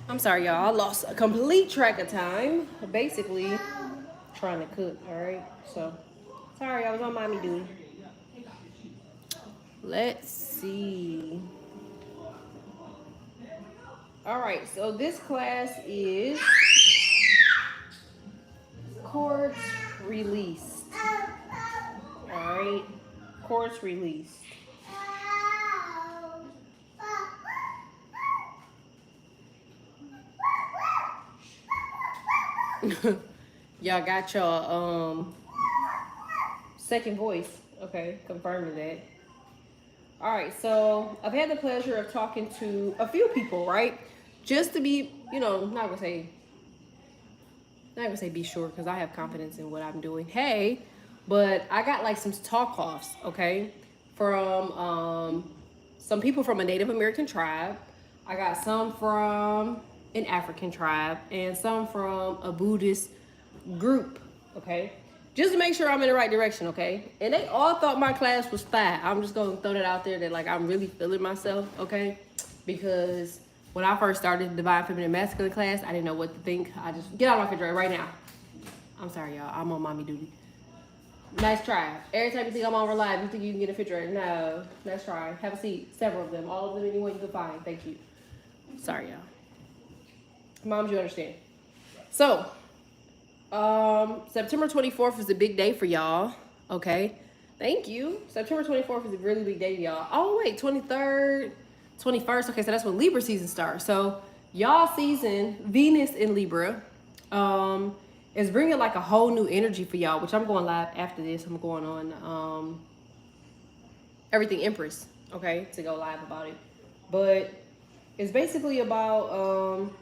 I'm sorry, y'all. I lost a complete track of time. Basically, trying to cook. All right. So, sorry, I was on mommy duty. Let's see. All right. So this class is chords released. All right. Chords released. Y'all got your second voice. Okay, confirming that. All right, so I've had the pleasure of talking to a few people, right? Just to be, not gonna say be sure because I have confidence in what I'm doing. Hey, but I got like some talk offs, okay, from some people from a Native American tribe. I got some from an African tribe and some from a Buddhist group, okay? Just to make sure I'm in the right direction, okay? And they all thought my class was fat. I'm just gonna throw that out there that like I'm really feeling myself, okay? Because when I first started the Divine Feminine Masculine class, I didn't know what to think. I just get out of my refrigerator right now. I'm sorry, y'all. I'm on mommy duty. Nice try. Every time you think I'm on live, you think you can get a refrigerator. No, nice try. Have a seat. Several of them. All of them anyone you can find. Thank you. Sorry, y'all. Moms, you understand. So, September 24th is a big day for y'all. Okay. Thank you. September 24th is a really big day, y'all. Oh, wait, 23rd, 21st. Okay, so that's when Libra season starts. So, y'all season, Venus in Libra, is bringing like a whole new energy for y'all, which I'm going live after this. I'm going on Everything Empress, okay, to go live about it. But it's basically about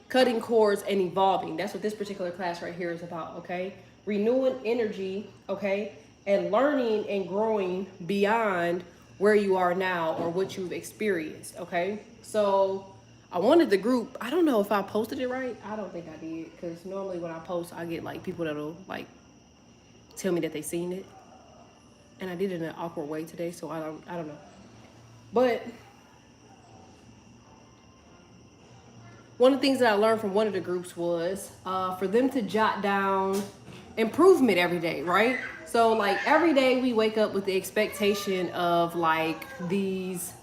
cutting cords and evolving. That's what this particular class right here is about, okay? Renewing energy, okay? And learning and growing beyond where you are now or what you've experienced, okay? So I wanted the group, I don't know if I posted it right. I don't think I did, because normally when I post, I get like people that'll like tell me that they seen it. And I did it in an awkward way today, so I don't know. But one of the things that I learned from one of the groups was for them to jot down improvement every day, right? So like every day we wake up with the expectation of like this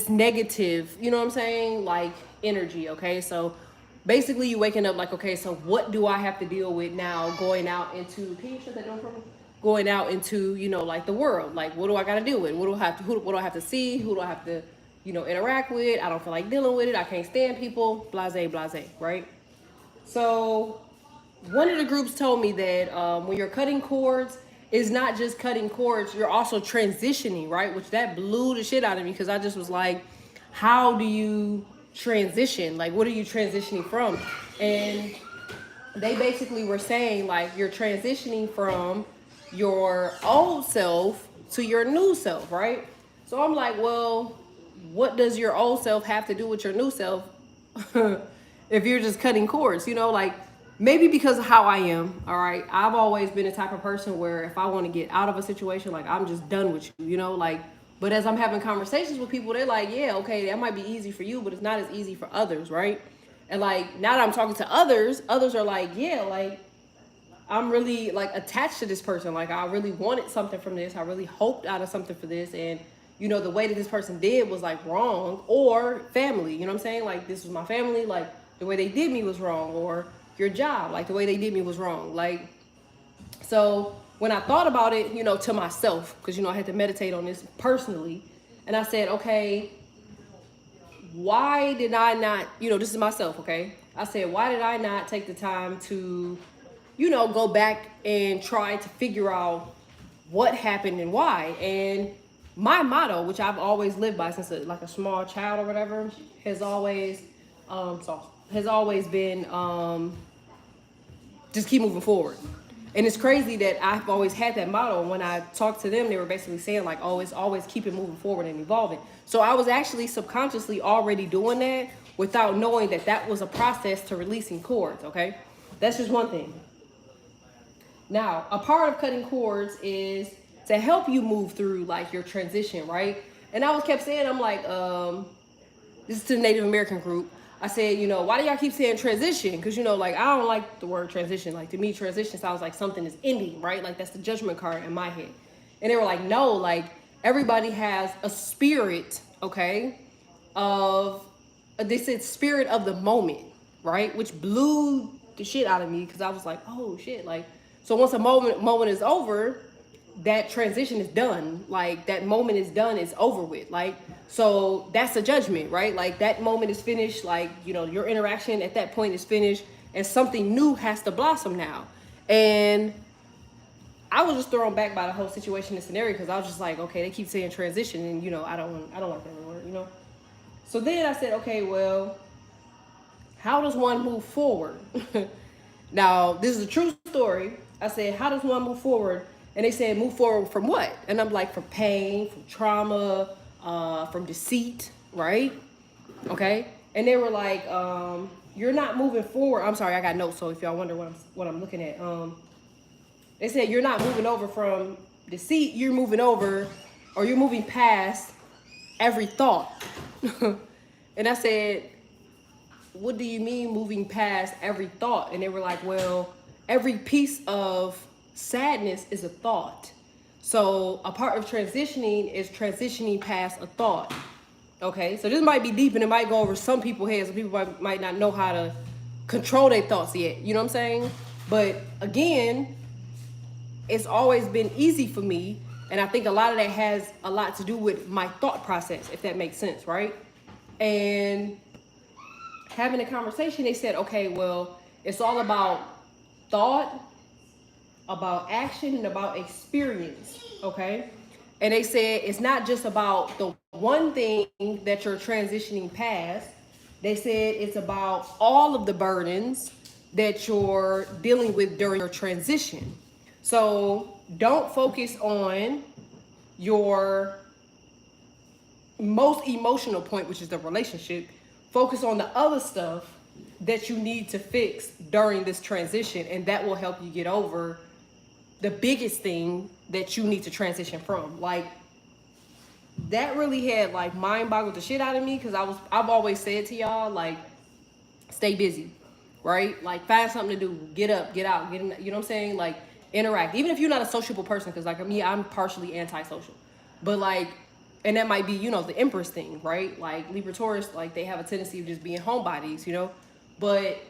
negative, you know what I'm saying? Like energy, okay? So basically you waking up like, okay, so what do I have to deal with now going out into, can you shut that door for me? Going out into, you know, like the world. Like what do I gotta deal with? What do I have to what do I have to see? Who do I have to, you know, interact with? I don't feel like dealing with it. I can't stand people, blase, blase, right? So one of the groups told me that when you're cutting cords, it's not just cutting cords, you're also transitioning, right? Which that blew the shit out of me because I just was like, how do you transition? Like, what are you transitioning from? And they basically were saying, like, you're transitioning from your old self to your new self, right? So I'm like, well, what does your old self have to do with your new self if you're just cutting cords? You know, like maybe because of how I am, all right? I've always been the type of person where if I want to get out of a situation, like I'm just done with you, you know, like, but as I'm having conversations with people, they're like, yeah, okay, that might be easy for you, but it's not as easy for others, right? And like now that I'm talking to others, others are like, yeah, like I'm really like attached to this person. Like I really wanted something from this. I really hoped out of something for this. And you know, the way that this person did was like wrong, or family, you know what I'm saying? Like this was my family, like the way they did me was wrong, or your job, like the way they did me was wrong. Like, so when I thought about it, you know, to myself, because you know, I had to meditate on this personally, and I said, okay, why did I not, you know, this is myself, okay? I said, why did I not take the time to, you know, go back and try to figure out what happened and why? And my motto, which I've always lived by since like a small child or whatever, has always, has always been, just keep moving forward. And it's crazy that I've always had that motto. And when I talked to them, they were basically saying like, oh, it's always keep it moving forward and evolving. So I was actually subconsciously already doing that without knowing that that was a process to releasing cords, okay? That's just one thing. Now, a part of cutting cords is to help you move through like your transition, right? And I was kept saying, I'm like, this is to the Native American group. I said, you know, why do y'all keep saying transition? Because, you know, like, I don't like the word transition. Like, to me, transition sounds like something is ending, right? Like, that's the judgment card in my head. And they were like, no, like, everybody has a spirit, okay, of, they said spirit of the moment, right? Which blew the shit out of me because I was like, oh, shit. Like, so once a moment is over, that transition is done. Like, that moment is done, it's over with. Like, so that's a judgment, right? Like, that moment is finished. Like, you know, your interaction at that point is finished and something new has to blossom now. And I was just thrown back by the whole situation and scenario because I was just like, okay, they keep saying transition and, you know, I don't like that word, you know? So then I said, okay, well, how does one move forward? Now, this is a true story. I said, how does one move forward? And they said, move forward from what? And I'm like, from pain, from trauma, from deceit, right? Okay. And they were like, you're not moving forward. I'm sorry, I got notes. So if y'all wonder what I'm looking at, they said, you're not moving over from deceit. You're moving over, or you're moving past every thought. And I said, what do you mean moving past every thought? And they were like, well, every piece of sadness is a thought. So a part of transitioning is transitioning past a thought. Okay, so this might be deep and it might go over some people's heads. Some people might not know how to control their thoughts yet. You know what I'm saying? But again, it's always been easy for me. And I think a lot of that has a lot to do with my thought process, if that makes sense, right? And having a conversation, they said, okay, well, it's all about thought, about action, and about experience, okay? And they said it's not just about the one thing that you're transitioning past. They said it's about all of the burdens that you're dealing with during your transition. So don't focus on your most emotional point, which is the relationship. Focus on the other stuff that you need to fix during this transition, and that will help you get over the biggest thing that you need to transition from. Like, that really had like mind boggled the shit out of me because I've always said to y'all, like, stay busy, right? Like, find something to do, get up, get out, get in, you know what I'm saying? Like, interact. Even if you're not a sociable person, because like me, I'm partially antisocial. But like, and that might be, you know, the Empress thing, right? Like Libra Taurus, like they have a tendency of just being homebodies, you know? But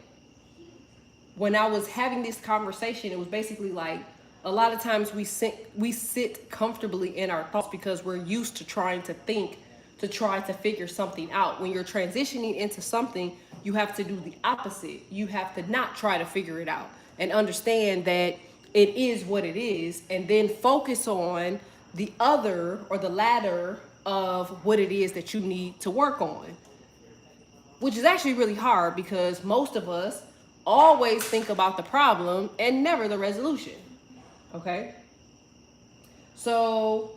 when I was having this conversation, it was basically like, a lot of times we sit comfortably in our thoughts because we're used to trying to think, to try to figure something out. When you're transitioning into something, you have to do the opposite. You have to not try to figure it out and understand that it is what it is, and then focus on the other or the ladder of what it is that you need to work on, which is actually really hard because most of us always think about the problem and never the resolution. Okay? So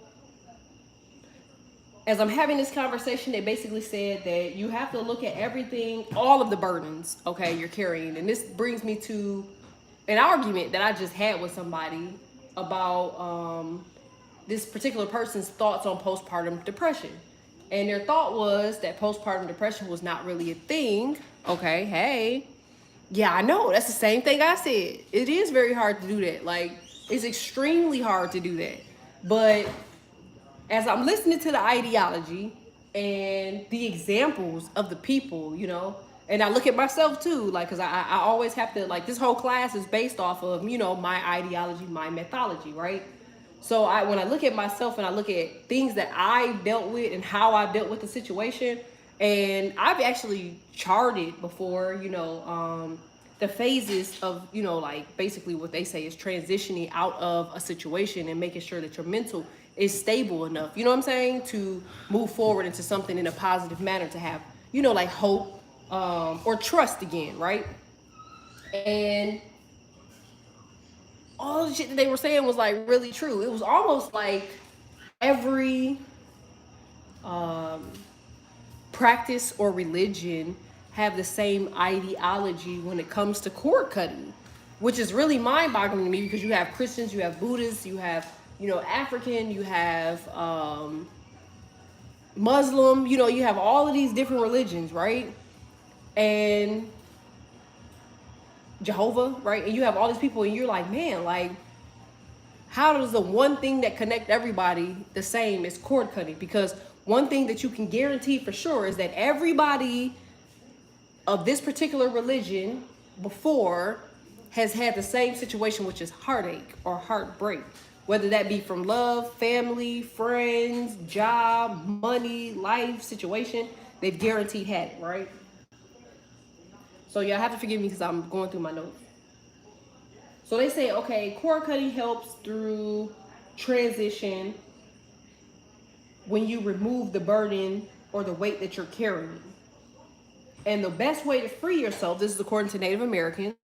as I'm having this conversation, they basically said that you have to look at everything, all of the burdens, okay, you're carrying. And this brings me to an argument that I just had with somebody about this particular person's thoughts on postpartum depression. And their thought was that postpartum depression was not really a thing. Okay, hey. Yeah, I know. That's the same thing I said. It is very hard to do that. Like, it's extremely hard to do that. But as I'm listening to the ideology and the examples of the people, you know, and I look at myself too, like, because I always have to, like, this whole class is based off of, you know, my ideology, my methodology, right? So when I look at myself and I look at things that I dealt with and how I dealt with the situation, and I've actually charted before, you know, the phases of, you know, like basically what they say is transitioning out of a situation and making sure that your mental is stable enough, you know what I'm saying, to move forward into something in a positive manner, to have, you know, like hope or trust again, right? And all the shit that they were saying was like really true. It was almost like every practice or religion have the same ideology when it comes to cord cutting, which is really mind-boggling to me because you have Christians, you have Buddhists, you have, you know, African, you have Muslim, you know, you have all of these different religions, right? and Jehovah, right? And you have all these people, and you're like, man, like, how does the one thing that connect everybody the same is cord cutting? Because one thing that you can guarantee for sure is that everybody of this particular religion before has had the same situation, which is heartache or heartbreak, whether that be from love, family, friends, job, money, life, situation. They've guaranteed had it, right? So y'all have to forgive me because I'm going through my notes. So they say, okay, cord cutting helps through transition when you remove the burden or the weight that you're carrying. And the best way to free yourself, this is according to Native Americans,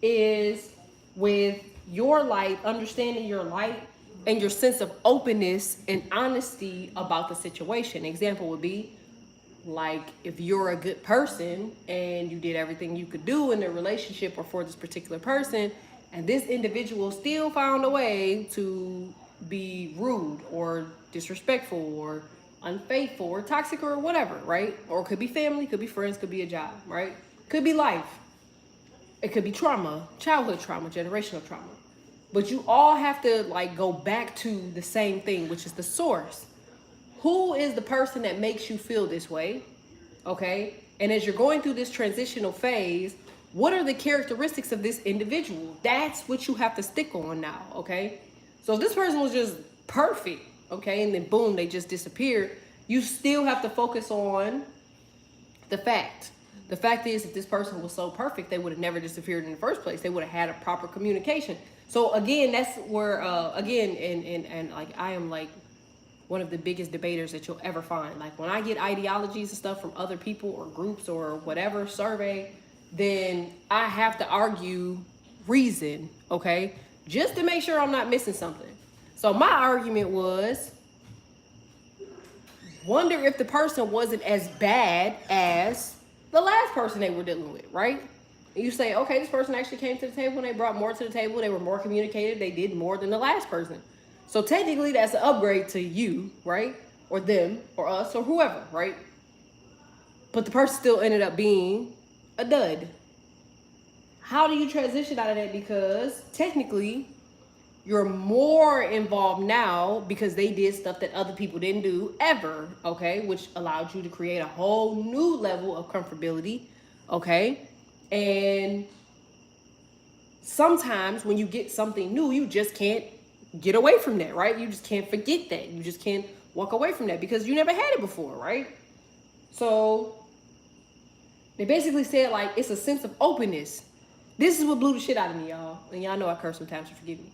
is with your light, understanding your light, and your sense of openness and honesty about the situation. Example would be like if you're a good person and you did everything you could do in the relationship or for this particular person, and this individual still found a way to be rude or disrespectful or unfaithful or toxic or whatever, right? Or it could be family, could be friends, could be a job, right? Could be life. It could be trauma, childhood trauma, generational trauma. But you all have to like go back to the same thing, which is the source. Who is the person that makes you feel this way? Okay. And as you're going through this transitional phase, what are the characteristics of this individual? That's what you have to stick on now. Okay. So if this person was just perfect, okay, and then boom, they just disappeared, you still have to focus on the fact. The fact is, if this person was so perfect, they would have never disappeared in the first place. They would have had a proper communication. So again, that's where, again, and like I am like one of the biggest debaters that you'll ever find. Like when I get ideologies and stuff from other people or groups or whatever survey, then I have to argue reason, okay? Just to make sure I'm not missing something. So my argument was, wonder if the person wasn't as bad as the last person they were dealing with, right? And you say, okay, this person actually came to the table and they brought more to the table. They were more communicative. They did more than the last person. So technically that's an upgrade to you, right? Or them or us or whoever, right? But the person still ended up being a dud. How do you transition out of that? Because technically you're more involved now because they did stuff that other people didn't do ever, okay? Which allowed you to create a whole new level of comfortability, okay? And sometimes when you get something new, you just can't get away from that, right? You just can't forget that. You just can't walk away from that because you never had it before, right? So they basically said like it's a sense of openness. This is what blew the shit out of me, y'all. And y'all know I curse sometimes, so forgive me.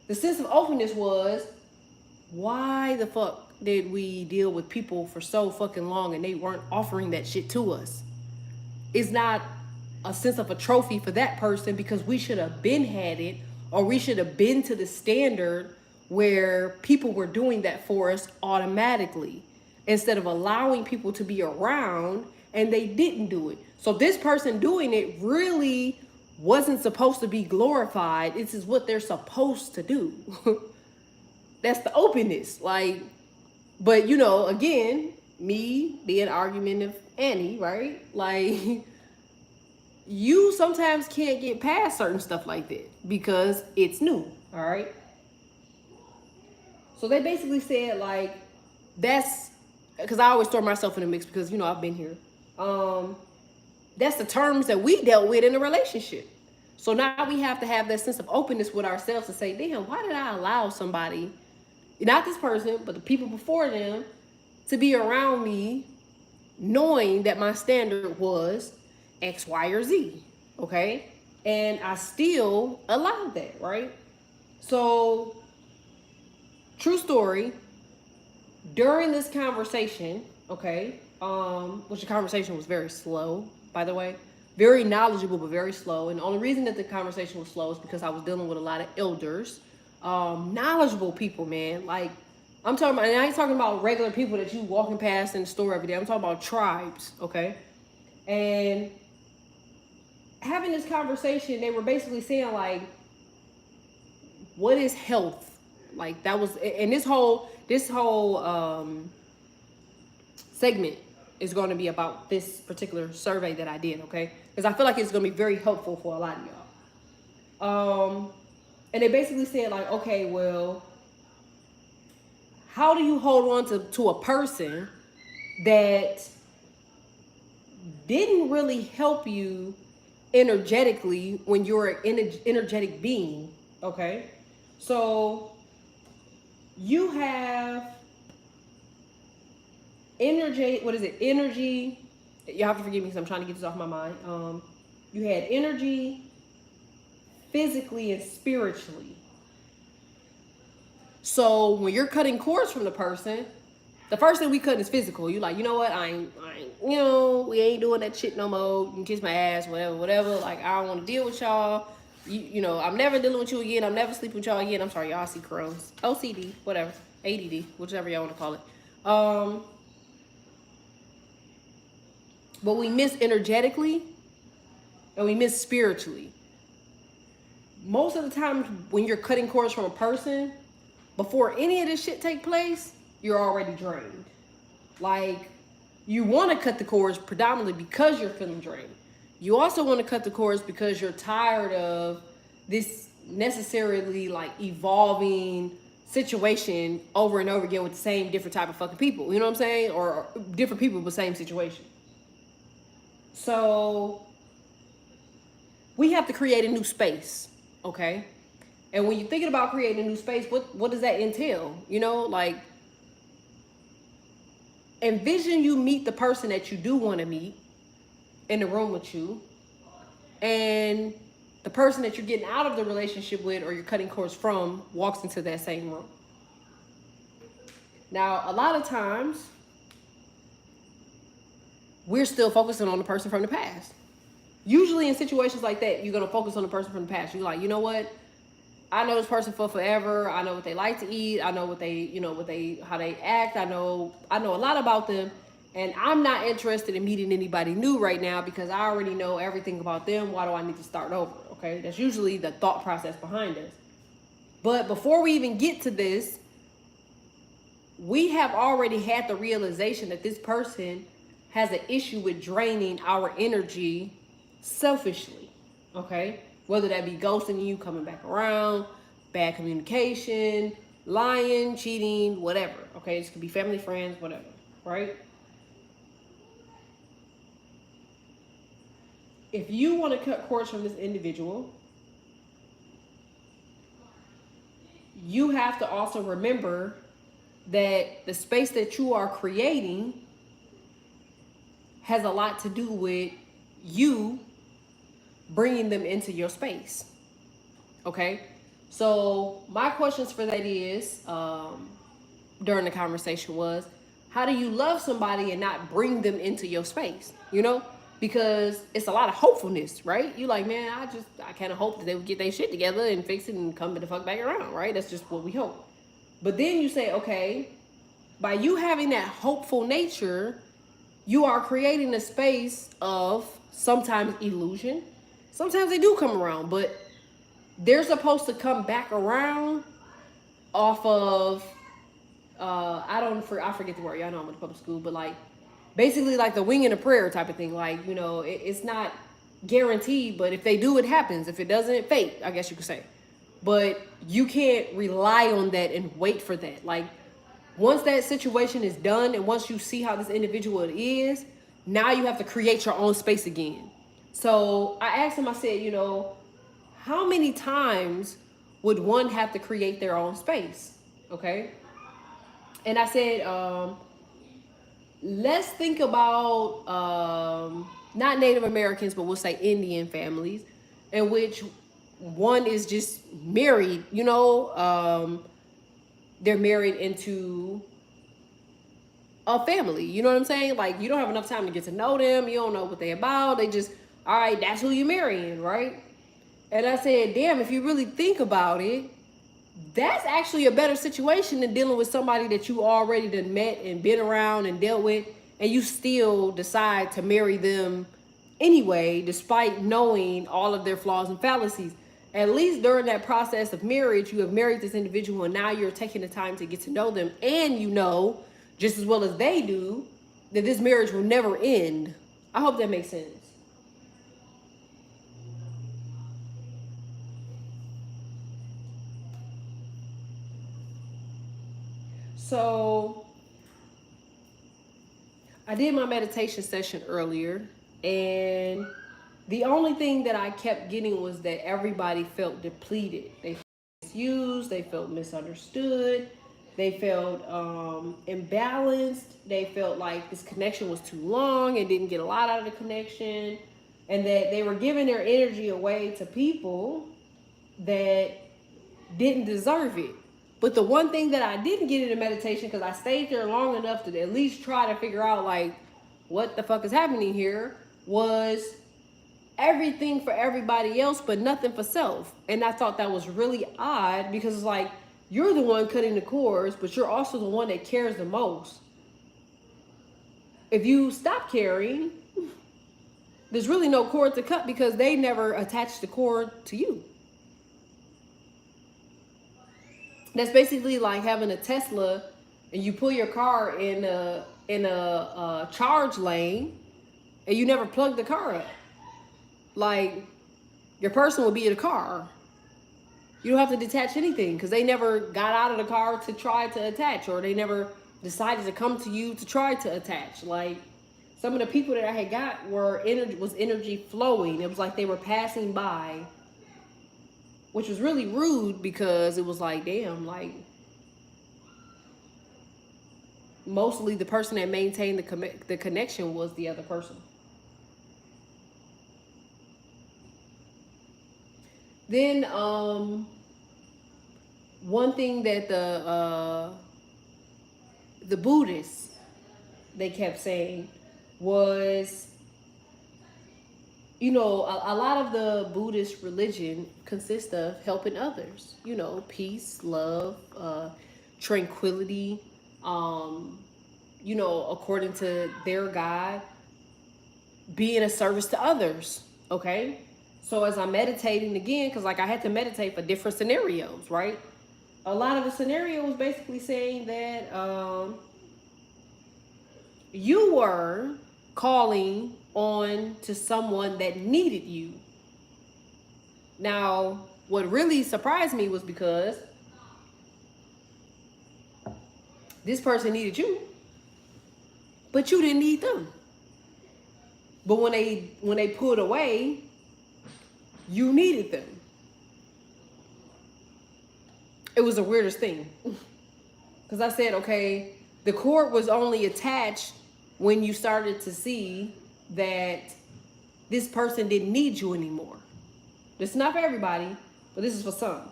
The sense of openness was, why the fuck did we deal with people for so fucking long and they weren't offering that shit to us? It's not a sense of a trophy for that person because we should have been had it, or we should have been to the standard where people were doing that for us automatically instead of allowing people to be around and they didn't do it. So this person doing it really wasn't supposed to be glorified. This is what they're supposed to do. That's the openness. Like, but you know, again, me being argumentative Annie, right? Like, you sometimes can't get past certain stuff like that because it's new, all right? So they basically said like, that's, because I always throw myself in the mix because, you know, I've been here. That's the terms that we dealt with in a relationship. So now we have to have that sense of openness with ourselves to say, damn, why did I allow somebody, not this person, but the people before them, to be around me knowing that my standard was X, Y, or Z, okay? And I still allowed that, right? So, true story, during this conversation, okay, which the conversation was very slow, by the way, very knowledgeable, but very slow. And the only reason that the conversation was slow is because I was dealing with a lot of elders, knowledgeable people, man. Like, I'm talking about, and I ain't talking about regular people that you walking past in the store every day. I'm talking about tribes, okay? And having this conversation, they were basically saying like, what is health? Like that was, and this whole segment is going to be about this particular survey that I did, okay? Because I feel like it's going to be very helpful for a lot of y'all. And they basically said like, okay, well, how do you hold on to a person that didn't really help you energetically when you're an energetic being, okay? So you have energy, what is it? Energy, you have to forgive me because I'm trying to get this off my mind. You had energy, physically and spiritually. So when you're cutting cords from the person, the first thing we cut is physical. You like, you know what? I ain't, you know, we ain't doing that shit no more. You can kiss my ass, whatever. Like, I don't want to deal with y'all. You know, I'm never dealing with you again. I'm never sleeping with y'all again. I'm sorry, y'all see Crohn's, OCD, whatever, ADD, whichever y'all want to call it. But we miss energetically and we miss spiritually. Most of the time when you're cutting cords from a person, before any of this shit take place, you're already drained. Like, you want to cut the cords predominantly because you're feeling drained. You also want to cut the cords because you're tired of this necessarily like evolving situation over and over again with the same different type of fucking people. You know what I'm saying? Or different people but same situation. So we have to create a new space, okay? And when you're thinking about creating a new space, what does that entail? You know, like, envision you meet the person that you do want to meet in the room with you, and the person that you're getting out of the relationship with or you're cutting cords from walks into that same room. Now, a lot of times, we're still focusing on the person from the past. Usually in situations like that, you're going to focus on the person from the past. You're like, you know what? I know this person for forever. I know what they like to eat. I know what they, you know, how they act. I know a lot about them. And I'm not interested in meeting anybody new right now because I already know everything about them. Why do I need to start over? Okay. That's usually the thought process behind us. But before we even get to this, we have already had the realization that this person has an issue with draining our energy selfishly. Okay. Whether that be ghosting you, coming back around, bad communication, lying, cheating, whatever. Okay, this could be family, friends, whatever, right? If you want to cut cords from this individual, you have to also remember that the space that you are creating has a lot to do with you bringing them into your space. Okay, so my questions for that is during the conversation was, how do you love somebody and not bring them into your space? You know, because it's a lot of hopefulness, right? You like, man, I kind of hope that they would get their shit together and fix it and come the fuck back around, right? That's just what we hope. But then you say, okay, by you having that hopeful nature, you are creating a space of sometimes illusion. Sometimes they do come around, but they're supposed to come back around off of, I forget the word. Y'all know I'm in public school, but like, basically like the wing and a prayer type of thing. Like, you know, it's not guaranteed, but if they do, it happens. If it doesn't, fate, I guess you could say. But you can't rely on that and wait for that. Like, once that situation is done and once you see how this individual is, now you have to create your own space again. So I asked him, I said, you know, how many times would one have to create their own space? Okay. And I said, let's think about not Native Americans, but we'll say Indian families in which one is just married, you know, they're married into a family. You know what I'm saying? Like, you don't have enough time to get to know them. You don't know what they're about. They just, all right, that's who you're marrying, right? And I said, damn, if you really think about it, that's actually a better situation than dealing with somebody that you already done met and been around and dealt with, and you still decide to marry them anyway, despite knowing all of their flaws and fallacies. At least during that process of marriage, you have married this individual and now you're taking the time to get to know them, and you know, just as well as they do, that this marriage will never end. I hope that makes sense. So I did my meditation session earlier, and the only thing that I kept getting was that everybody felt depleted. They felt misused, they felt misunderstood, they felt imbalanced, they felt like this connection was too long and didn't get a lot out of the connection, and that they were giving their energy away to people that didn't deserve it. But the one thing that I didn't get into meditation, because I stayed there long enough to at least try to figure out like what the fuck is happening here, was everything for everybody else but nothing for self. And I thought that was really odd, because it's like, you're the one cutting the cords, but you're also the one that cares the most. If you stop caring, there's really no cord to cut, because they never attached the cord to you. That's basically like having a Tesla and you pull your car in a charge lane and you never plug the car up. Like, your person will be in the car. You don't have to detach anything, because they never got out of the car to try to attach, or they never decided to come to you to try to attach. Like, some of the people that I had got was energy flowing. It was like they were passing by, which was really rude, because it was like, damn, like, mostly the person that maintained the connection was the other person. Then one thing that the Buddhists, they kept saying was, you know, a lot of the Buddhist religion consists of helping others, you know, peace, love, tranquility, you know, according to their God, being a service to others. Okay. So as I'm meditating again, because like I had to meditate for different scenarios, right? A lot of the scenario was basically saying that you were calling on to someone that needed you. Now, what really surprised me was because this person needed you, but you didn't need them. But when they pulled away, you needed them. It was the weirdest thing. Because I said, okay, the cord was only attached when you started to see that this person didn't need you anymore. This is not for everybody, but this is for some.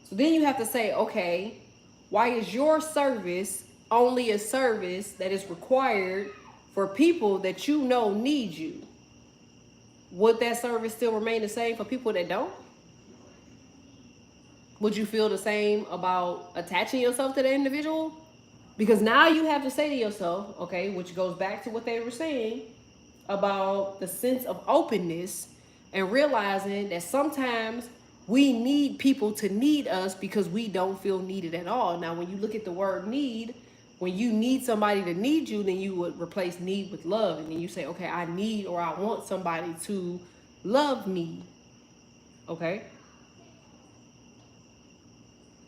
So then you have to say, okay, why is your service only a service that is required for people that you know need you? Would that service still remain the same for people that don't? Would you feel the same about attaching yourself to the individual? Because now you have to say to yourself, okay, which goes back to what they were saying about the sense of openness, and realizing that sometimes we need people to need us because we don't feel needed at all. Now, when you look at the word need, when you need somebody to need you, then you would replace need with love. And then you say, okay, I need, or I want somebody to love me. Okay.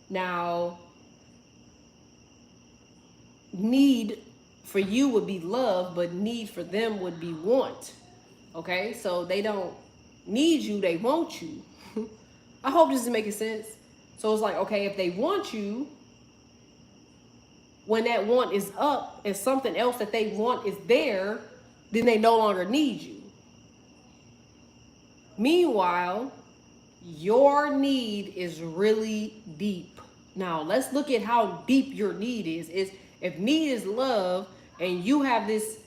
Now, need for you would be love, but need for them would be want. Okay, so they don't need you, they want you. I hope this is making sense. So it's like, okay, if they want you, when that want is up and something else that they want is there, then they no longer need you. Meanwhile, your need is really deep. Now, let's look at how deep your need is. If need is love, and you have this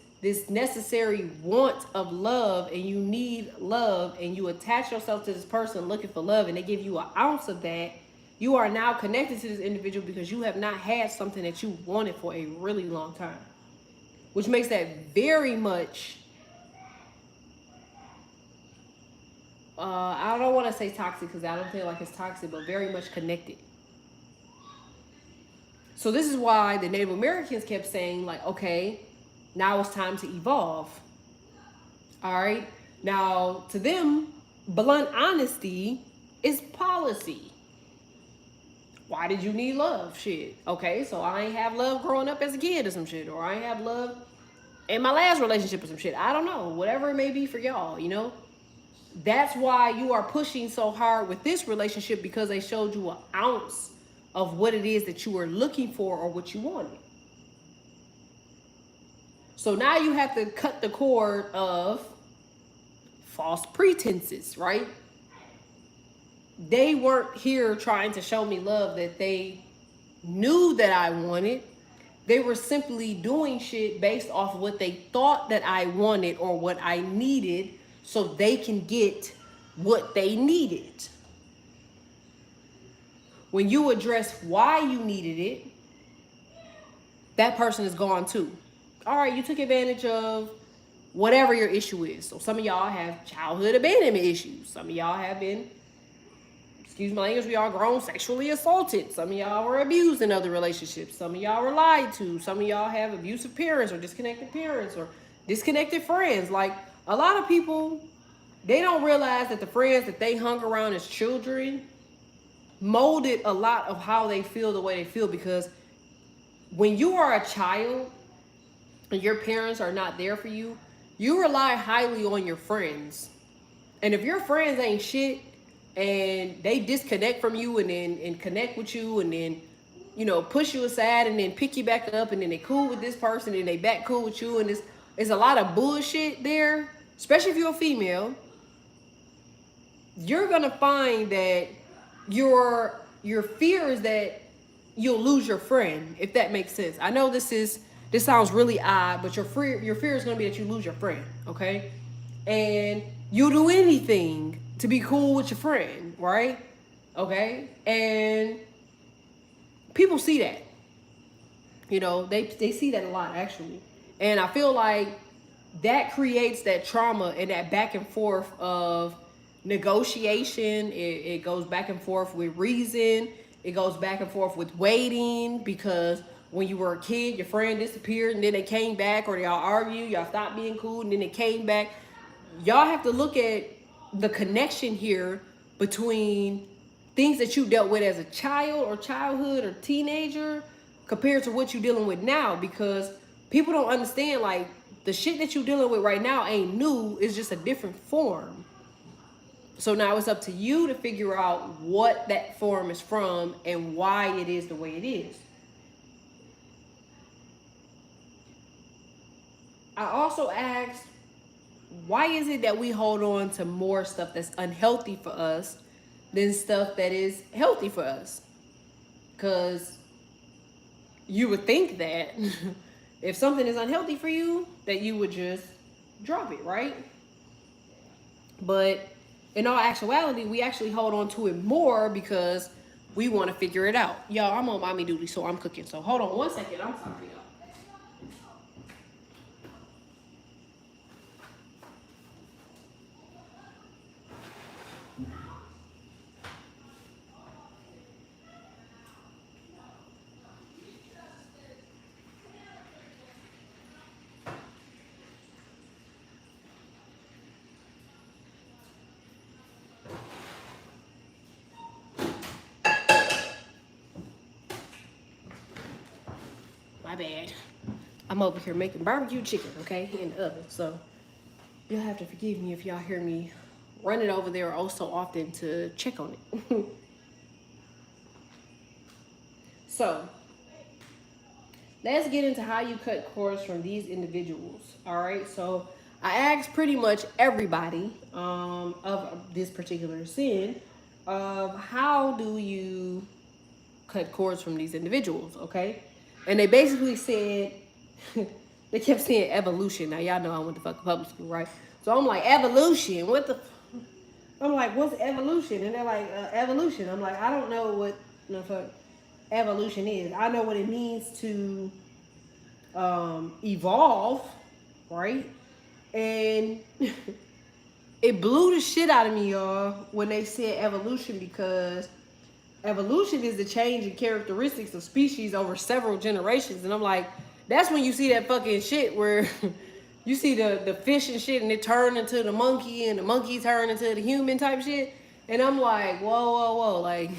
necessary want of love, and you need love, and you attach yourself to this person looking for love, and they give you an ounce of that, you are now connected to this individual because you have not had something that you wanted for a really long time. Which makes that very much, I don't want to say toxic, because I don't feel like it's toxic, but very much connected. So this is why the Native Americans kept saying, like, okay, Now it's time to evolve. All right. Now, to them, blunt honesty is policy. Why did you need love? Shit. Okay, so I ain't have love growing up as a kid or some shit, or I ain't have love in my last relationship or some shit. I don't know. Whatever it may be for y'all, you know? That's why you are pushing so hard with this relationship, because they showed you an ounce of what it is that you were looking for or what you wanted. So now you have to cut the cord of false pretenses, right? They weren't here trying to show me love that they knew that I wanted. They were simply doing shit based off what they thought that I wanted or what I needed, so they can get what they needed. When you address why you needed it, that person is gone too. All right, you took advantage of whatever your issue is. So some of y'all have childhood abandonment issues. Some of y'all have been, excuse my language, we all grown sexually assaulted. Some of y'all were abused in other relationships. Some of y'all were lied to. Some of y'all have abusive parents or disconnected friends. Like, a lot of people, they don't realize that the friends that they hung around as children molded a lot of how they feel the way they feel. Because when you are a child and your parents are not there for you, you rely highly on your friends. And if your friends ain't shit and they disconnect from you and connect with you and then, you know, push you aside and then pick you back up, and then they cool with this person and they back cool with you, and it's a lot of bullshit there, especially if you're a female, you're gonna find that your fear is that you'll lose your friend, if that makes sense. I know this sounds really odd, but your fear is gonna be that you lose your friend, okay? And you'll do anything to be cool with your friend, right? Okay? And people see that. You know, they see that a lot, actually. And I feel like that creates that trauma and that back and forth of negotiation. It goes back and forth with reason. It goes back and forth with waiting, because when you were a kid, your friend disappeared and then they came back, or y'all argued, y'all stopped being cool and then they came back. Y'all have to look at the connection here between things that you dealt with as a child or childhood or teenager compared to what you're dealing with now, because people don't understand, like, the shit that you're dealing with right now ain't new. It's just a different form. So now it's up to you to figure out what that form is from and why it is the way it is. I also asked, why is it that we hold on to more stuff that's unhealthy for us than stuff that is healthy for us? Because you would think that if something is unhealthy for you, that you would just drop it, right? But in all actuality, we actually hold on to it more because we want to figure it out. Y'all, I'm on mommy duty, so I'm cooking. So hold on one second. I'm sorry, y'all. My bad. I'm over here making barbecue chicken, okay, in the oven. So you'll have to forgive me if y'all hear me running over there oh so often to check on it. So let's get into how you cut cords from these individuals. All right. So I asked pretty much everybody of this particular sin of how do you cut cords from these individuals, okay? And they basically said, they kept saying evolution. Now, y'all know I went to fucking public school, right? So I'm like, evolution? What the? I'm like, what's evolution? And they're like, evolution. I'm like, I don't know what the fuck evolution is. I know what it means to evolve, right? And it blew the shit out of me, y'all, when they said evolution, because evolution is the change in characteristics of species over several generations. And I'm like, That's when you see that fucking shit where you see the fish and shit and it turn into the monkey and the monkey turn into the human type shit. And I'm like, whoa, whoa, whoa. Like,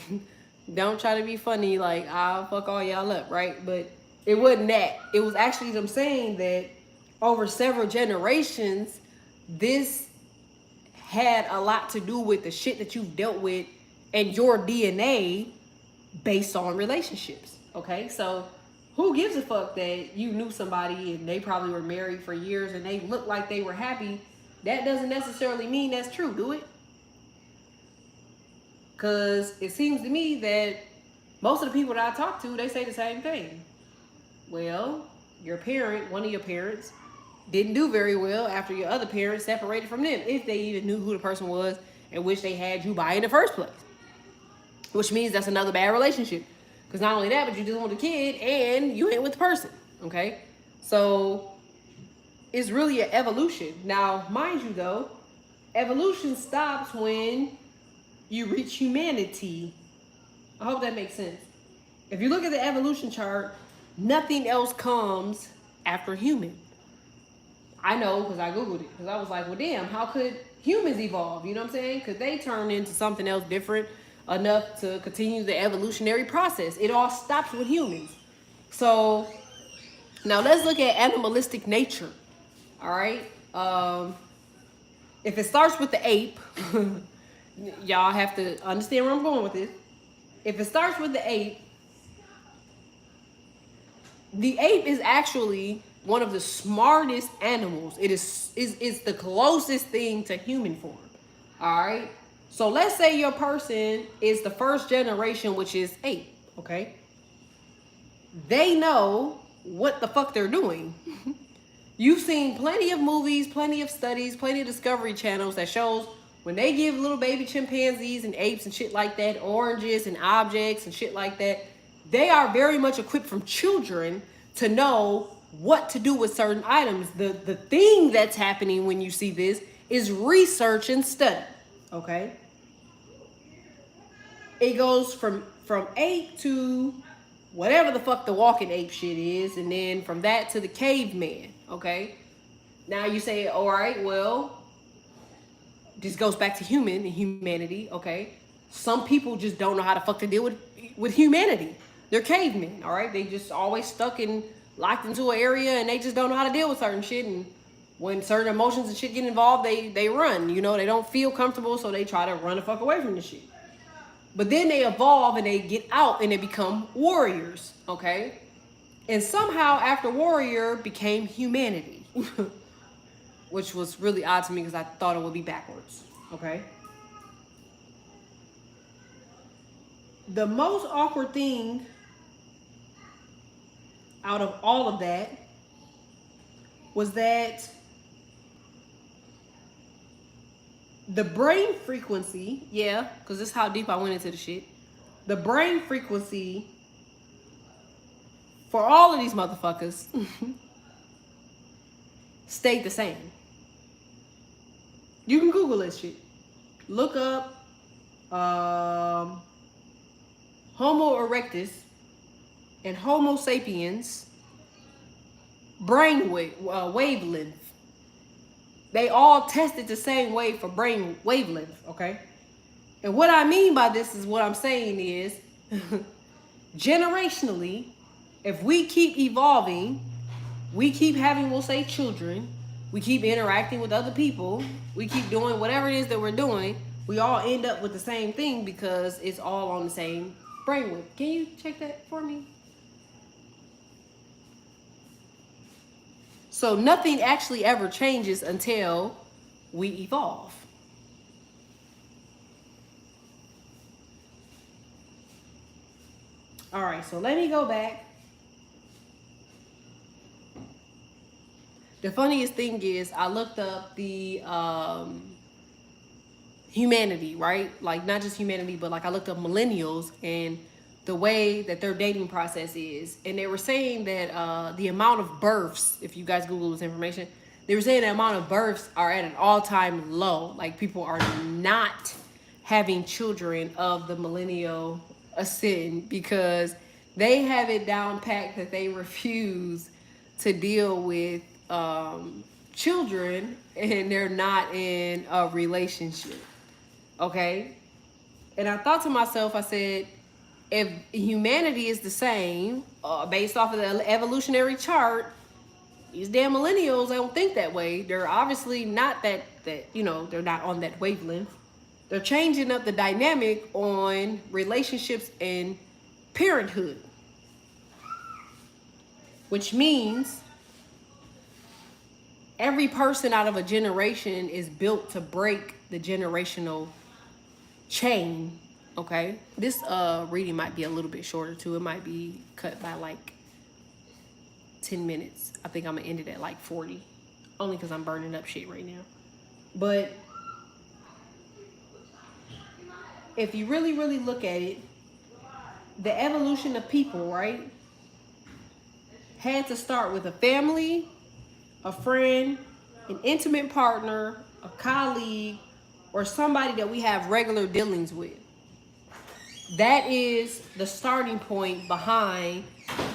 don't try to be funny. Like, I'll fuck all y'all up, right? But it wasn't that. It was actually them saying that over several generations, this had a lot to do with the shit that you've dealt with and your DNA based on relationships. Okay, so who gives a fuck that you knew somebody and they probably were married for years and they looked like they were happy? That doesn't necessarily mean that's true, do it? Because it seems to me that most of the people that I talk to, they say the same thing. Well, your parent, one of your parents, didn't do very well after your other parents separated from them, if they even knew who the person was and which they had you by in the first place. Which means that's another bad relationship. Because not only that, but you're dealing with a kid and you ain't with the person. Okay? So it's really an evolution. Now, mind you though, evolution stops when you reach humanity. I hope that makes sense. If you look at the evolution chart, nothing else comes after human. I know because I Googled it. Because I was like, well, damn, how could humans evolve? You know what I'm saying? Could they turn into something else different enough to continue the evolutionary process? It all stops with humans. So now let's look at animalistic nature. All right. If it starts with the ape, y'all have to understand where I'm going with this. If it starts with the ape is actually one of the smartest animals. It is the closest thing to human form. All right. So let's say your person is the first generation, which is ape. Okay. They know what the fuck they're doing. You've seen plenty of movies, plenty of studies, plenty of Discovery channels that shows when they give little baby chimpanzees and apes and shit like that, oranges and objects and shit like that, they are very much equipped from children to know what to do with certain items. The thing that's happening when you see this is research and study. Okay? It goes from ape to whatever the fuck the walking ape shit is, and then from that to the caveman. Okay? Now you say, all right, well, this goes back to human and humanity. Okay? Some people just don't know how to fuck to deal with humanity. They're cavemen, all right? They just always stuck and locked into an area and they just don't know how to deal with certain shit. And when certain emotions and shit get involved, they run. You know, they don't feel comfortable, so they try to run the fuck away from the shit. But then they evolve and they get out and they become warriors, okay? And somehow after warrior became humanity, which was really odd to me because I thought it would be backwards, okay? The most awkward thing out of all of that was that the brain frequency, yeah, because this is how deep I went into the shit. The brain frequency for all of these motherfuckers stayed the same. You can Google this shit. Look up Homo erectus and Homo sapiens brain wavelength. They all tested the same way for brain wavelength, okay? And what I mean by this is what I'm saying is generationally, if we keep evolving, we keep having, we'll say, children, we keep interacting with other people, we keep doing whatever it is that we're doing, we all end up with the same thing because it's all on the same brainwave. Can you check that for me? So nothing actually ever changes until we evolve. All right, so let me go back. The funniest thing is I looked up the humanity, right? Like not just humanity, but like I looked up millennials and the way that their dating process is. And they were saying that the amount of births, if you guys Google this information, they were saying the amount of births are at an all-time low. Like people are not having children of the millennial ascent because they have it down packed that they refuse to deal with children and they're not in a relationship. Okay? And I thought to myself, I said, if humanity is the same, based off of the evolutionary chart, these damn millennials, they don't think that way. They're obviously not they're not on that wavelength. They're changing up the dynamic on relationships and parenthood, which means every person out of a generation is built to break the generational chain. Okay, this reading might be a little bit shorter too. It might be cut by like 10 minutes. I think I'm gonna end it at like 40, only because I'm burning up shit right now. But if you really, really look at it, the evolution of people, right, had to start with a family, a friend, an intimate partner, a colleague, or somebody that we have regular dealings with. That is the starting point behind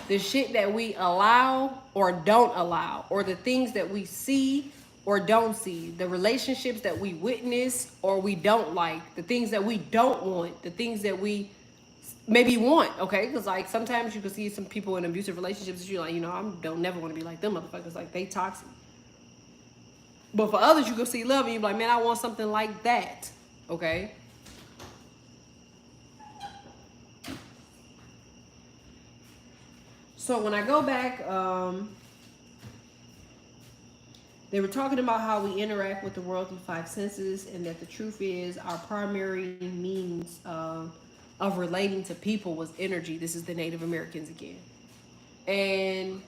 the shit that we allow or don't allow, or the things that we see or don't see, the relationships that we witness or we don't like, the things that we don't want, the things that we maybe want, okay? Because like sometimes you can see some people in abusive relationships that you're like, I don't never want to be like them motherfuckers, like they toxic. But for others, you can see love and you're like, man, I want something like that, okay? So when I go back, they were talking about how we interact with the world through 5 senses, and that the truth is our primary means of relating to people was energy. This is the Native Americans again. And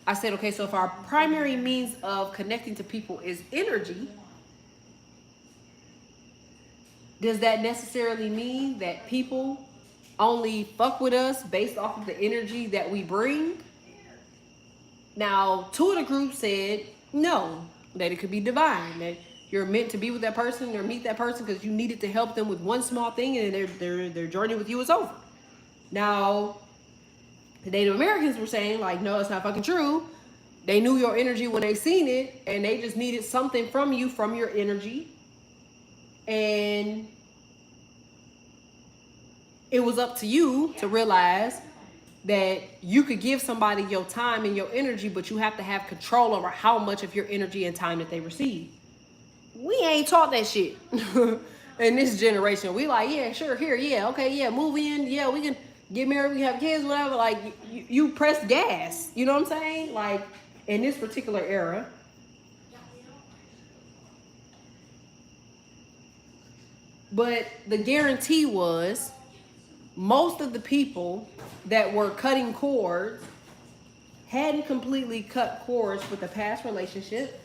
I said, okay, so if our primary means of connecting to people is energy, does that necessarily mean that people only fuck with us based off of the energy that we bring? Now, 2 of the groups said no, that it could be divine, that you're meant to be with that person or meet that person because you needed to help them with one small thing, and their journey with you is over. Now, the Native Americans were saying like, no, it's not fucking true. They knew your energy when they seen it, and they just needed something from you, from your energy, and it was up to you to realize that you could give somebody your time and your energy, but you have to have control over how much of your energy and time that they receive. We ain't taught that shit in this generation. We like, yeah, sure, here, yeah, okay, yeah, move in, yeah, we can get married, we can have kids, whatever. Like, you press gas, you know what I'm saying? Like, in this particular era. But the guarantee was most of the people that were cutting cords hadn't completely cut cords with the past relationship,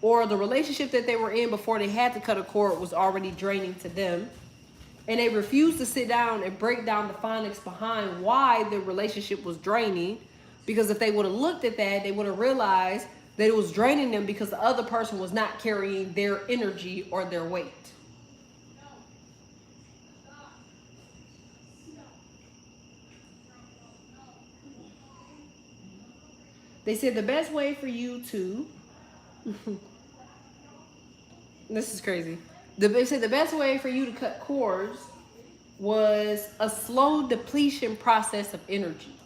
or the relationship that they were in before they had to cut a cord was already draining to them. And they refused to sit down and break down the phonics behind why the relationship was draining. Because if they would have looked at that, they would have realized that it was draining them because the other person was not carrying their energy or their weight. They said the best way for you to this is crazy. They said the best way for you to cut cords was a slow depletion process of energy.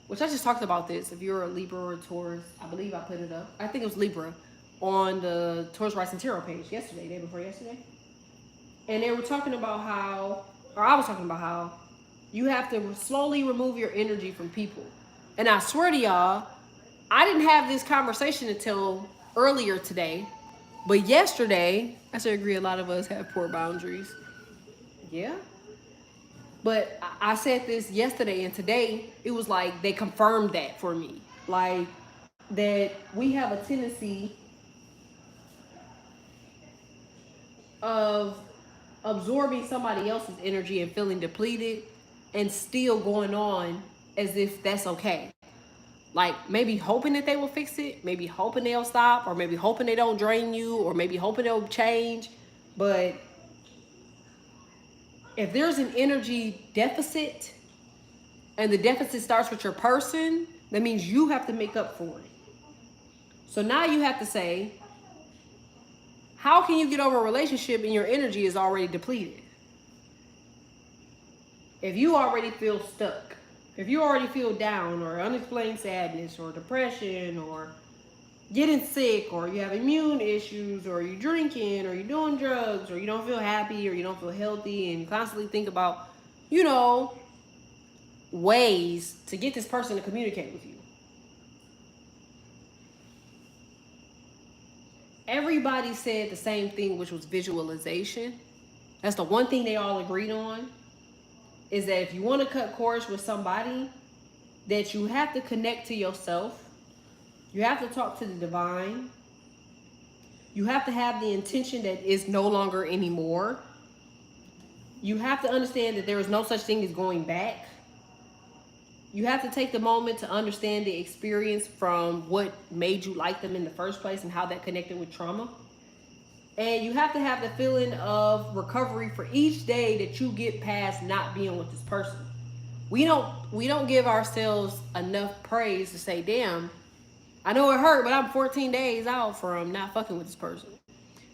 Which I just talked about this. If you're a Libra or a Taurus, I believe I put it up. I think it was Libra on the Taurus Rising Tarot page yesterday, day before yesterday. And they were talking about how, or I was talking about how, you have to slowly remove your energy from people. And I swear to y'all, I didn't have this conversation until earlier today. But yesterday, I should agree, a lot of us have poor boundaries. Yeah. But I said this yesterday, and today it was like they confirmed that for me. Like, that we have a tendency of absorbing somebody else's energy and feeling depleted and still going on as if that's okay. Like, maybe hoping that they will fix it, maybe hoping they'll stop, or maybe hoping they don't drain you, or maybe hoping they'll change. But if there's an energy deficit and the deficit starts with your person, That means you have to make up for it. So now you have to say, how can you get over a relationship and your energy is already depleted? If you already feel stuck, if you already feel down or unexplained sadness or depression or getting sick or you have immune issues or you're drinking or you're doing drugs or you don't feel happy or you don't feel healthy and you constantly think about, ways to get this person to communicate with you. Everybody said the same thing, which was visualization. That's the one thing they all agreed on, is that if you want to cut cords with somebody, that you have to connect to yourself. You have to talk to the divine. You have to have the intention that is no longer anymore. You have to understand that there is no such thing as going back. You have to take the moment to understand the experience from what made you like them in the first place and how that connected with trauma. And you have to have the feeling of recovery for each day that you get past not being with this person. We don't give ourselves enough praise to say, damn, I know it hurt, but I'm 14 days out from not fucking with this person.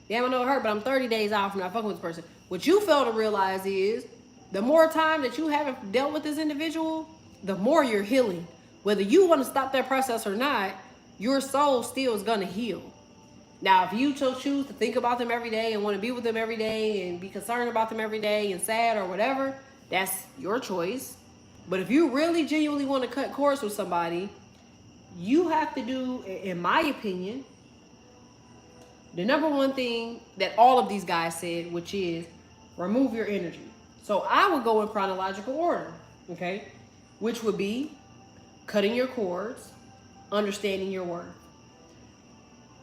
Damn, I know it hurt, but I'm 30 days out from not fucking with this person. What you fail to realize is the more time that you haven't dealt with this individual, the more you're healing. Whether you want to stop that process or not, your soul still is going to heal. Now, if you choose to think about them every day and want to be with them every day and be concerned about them every day and sad or whatever, that's your choice. But if you really genuinely want to cut cords with somebody, you have to do, in my opinion, the number one thing that all of these guys said, which is remove your energy. So I would go in chronological order, okay? Which would be cutting your cords, understanding your worth,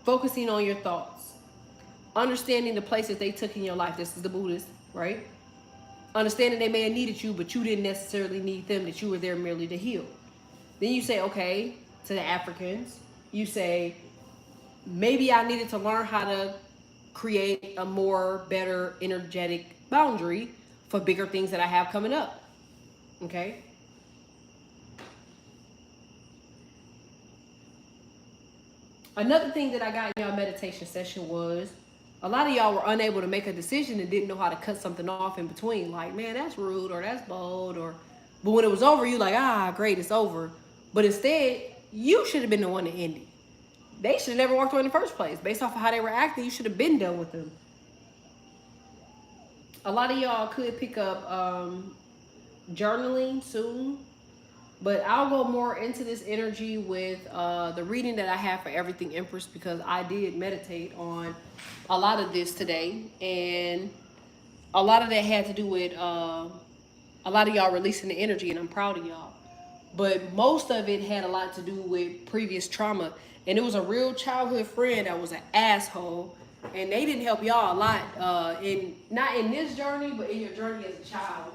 focusing on your thoughts, understanding the places they took in your life. This is the Buddhist, right? Understanding they may have needed you, but you didn't necessarily need them, that you were there merely to heal. Then you say, okay, to the Africans, you say, maybe I needed to learn how to create a more better energetic boundary for bigger things that I have coming up, okay? Another thing that I got in y'all meditation session was a lot of y'all were unable to make a decision and didn't know how to cut something off in between. Like, man, that's rude or that's bold. But when it was over, you like, great, it's over. But instead, you should have been the one to end it. They should have never walked away in the first place. Based off of how they were acting, you should have been done with them. A lot of y'all could pick up journaling soon. But I'll go more into this energy with the reading that I have for Everything Empress, because I did meditate on a lot of this today. And a lot of that had to do with a lot of y'all releasing the energy, and I'm proud of y'all. But most of it had a lot to do with previous trauma. And it was a real childhood friend that was an asshole. And they didn't help y'all a lot, not in this journey, but in your journey as a child.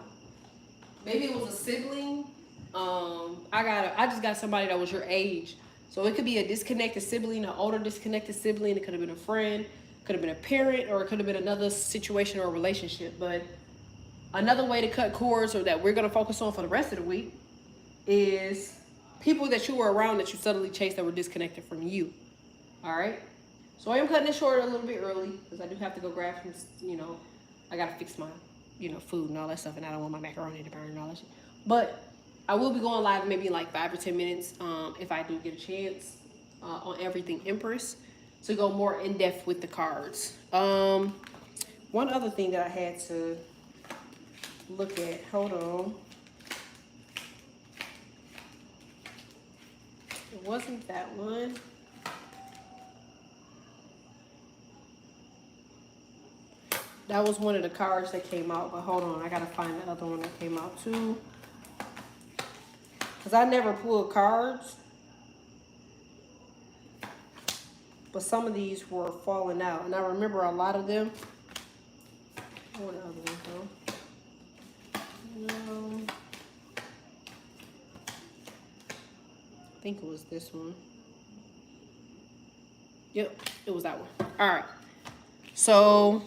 Maybe it was a sibling. I just got somebody that was your age. So it could be a disconnected sibling, an older disconnected sibling. It could have been a friend, could have been a parent, or it could have been another situation or relationship. But another way to cut cords, or that we're going to focus on for the rest of the week, is people that you were around that you suddenly chased that were disconnected from you. All right. So I am cutting it short a little bit early because I do have to go grab some, I got to fix my, food and all that stuff. And I don't want my macaroni to burn and all that shit. But I will be going live maybe in like 5 or 10 minutes if I do get a chance on Everything Empress to go more in depth with the cards. One other thing that I had to look at, hold on. It wasn't that one. That was one of the cards that came out, but hold on, I gotta find the other one that came out too. Because I never pulled cards. But some of these were falling out. And I remember a lot of them. What other one though? No. I think it was this one. Yep, it was that one. All right. So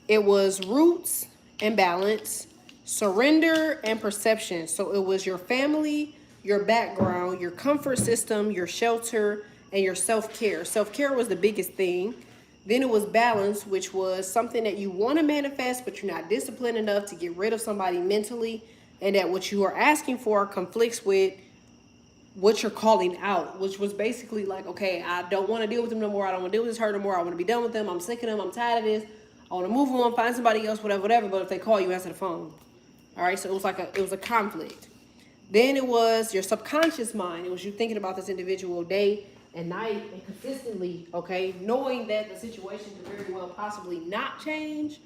it was roots and balance, surrender and perception. So it was your family, your background, your comfort system, your shelter, and your self-care. Self-care was the biggest thing. Then it was balance, which was something that you want to manifest, but you're not disciplined enough to get rid of somebody mentally, and that what you are asking for conflicts with what you're calling out, which was basically like, okay, I don't want to deal with them no more. I don't want to deal with this hurt no more. I want to be done with them. I'm sick of them. I'm tired of this. I want to move on, find somebody else, whatever, whatever. But if they call you, answer the phone. All right. So it was a conflict. Then it was your subconscious mind. It was you thinking about this individual day and night and consistently, okay, knowing that the situation could very well possibly not change,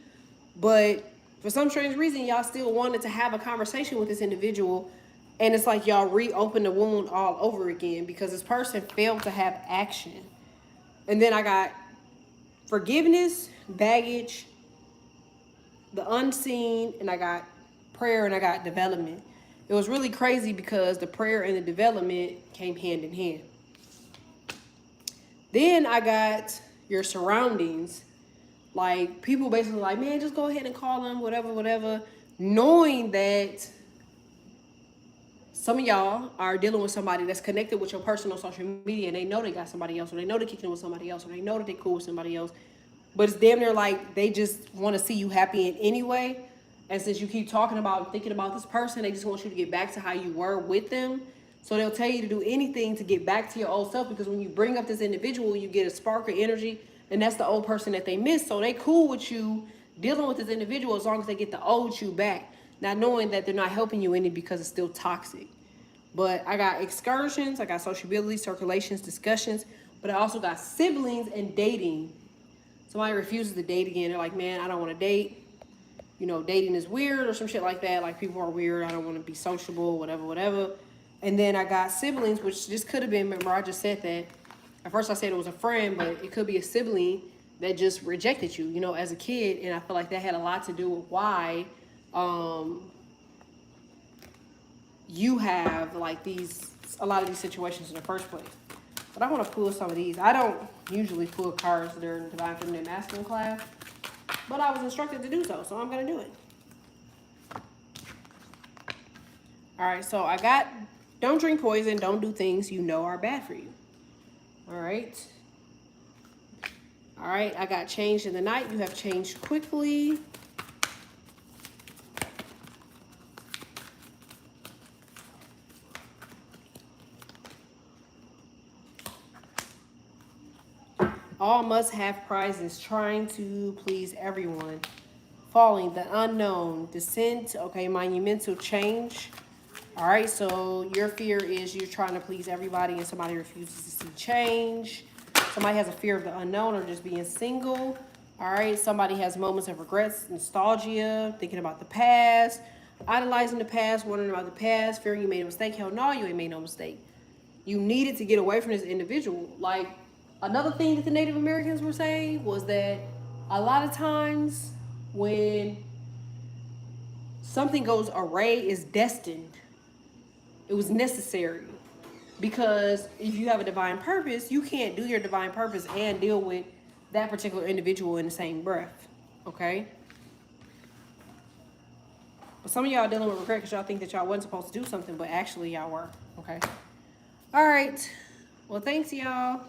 but for some strange reason, y'all still wanted to have a conversation with this individual. And it's like y'all reopen the wound all over again because this person failed to have action. And then I got forgiveness, baggage, the unseen, and I got prayer, and I got development. It was really crazy because the prayer and the development came hand in hand. Then I got your surroundings. Like, people basically like, man, just go ahead and call them, whatever, whatever. Knowing that some of y'all are dealing with somebody that's connected with your personal social media, and they know they got somebody else, or they know they're kicking it with somebody else, or they know that they're cool with somebody else. But it's damn near like they just want to see you happy in any way. And since you keep talking about thinking about this person, they just want you to get back to how you were with them. So they'll tell you to do anything to get back to your old self, because when you bring up this individual, you get a spark of energy, and that's the old person that they miss. So they cool with you dealing with this individual as long as they get the old you back, not knowing that they're not helping you any because it's still toxic. But I got excursions, I got sociability, circulations, discussions, but I also got siblings and dating. Somebody refuses to date again. They're like, man, I don't want to date. You know, dating is weird or some shit like that. Like, people are weird. I don't want to be sociable, whatever, whatever. And then I got siblings, which just could have been, remember I just said that. At first I said it was a friend, but it could be a sibling that just rejected you, you know, as a kid. And I feel like that had a lot to do with why you have like a lot of these situations in the first place. But I want to pull some of these. I don't usually pull cards during Divine Feminine Masculine class, but I was instructed to do so I'm going to do it. All right, so I got don't drink poison, don't do things you know are bad for you. All right. All right, I got changed in the night. You have changed quickly. All must have prizes, trying to please everyone. Falling, the unknown, descent, okay, monumental change. All right, so your fear is you're trying to please everybody and somebody refuses to see change. Somebody has a fear of the unknown or just being single. All right, somebody has moments of regrets, nostalgia, thinking about the past, idolizing the past, wondering about the past, fearing you made a mistake. Hell no, you ain't made no mistake. You needed to get away from this individual. Like, another thing that the Native Americans were saying was that a lot of times when something goes awry, it's destined. It was necessary. Because if you have a divine purpose, you can't do your divine purpose and deal with that particular individual in the same breath. Okay? But some of y'all dealing with regret because y'all think that y'all wasn't supposed to do something, but actually y'all were. Okay? All right. Well, thanks, y'all.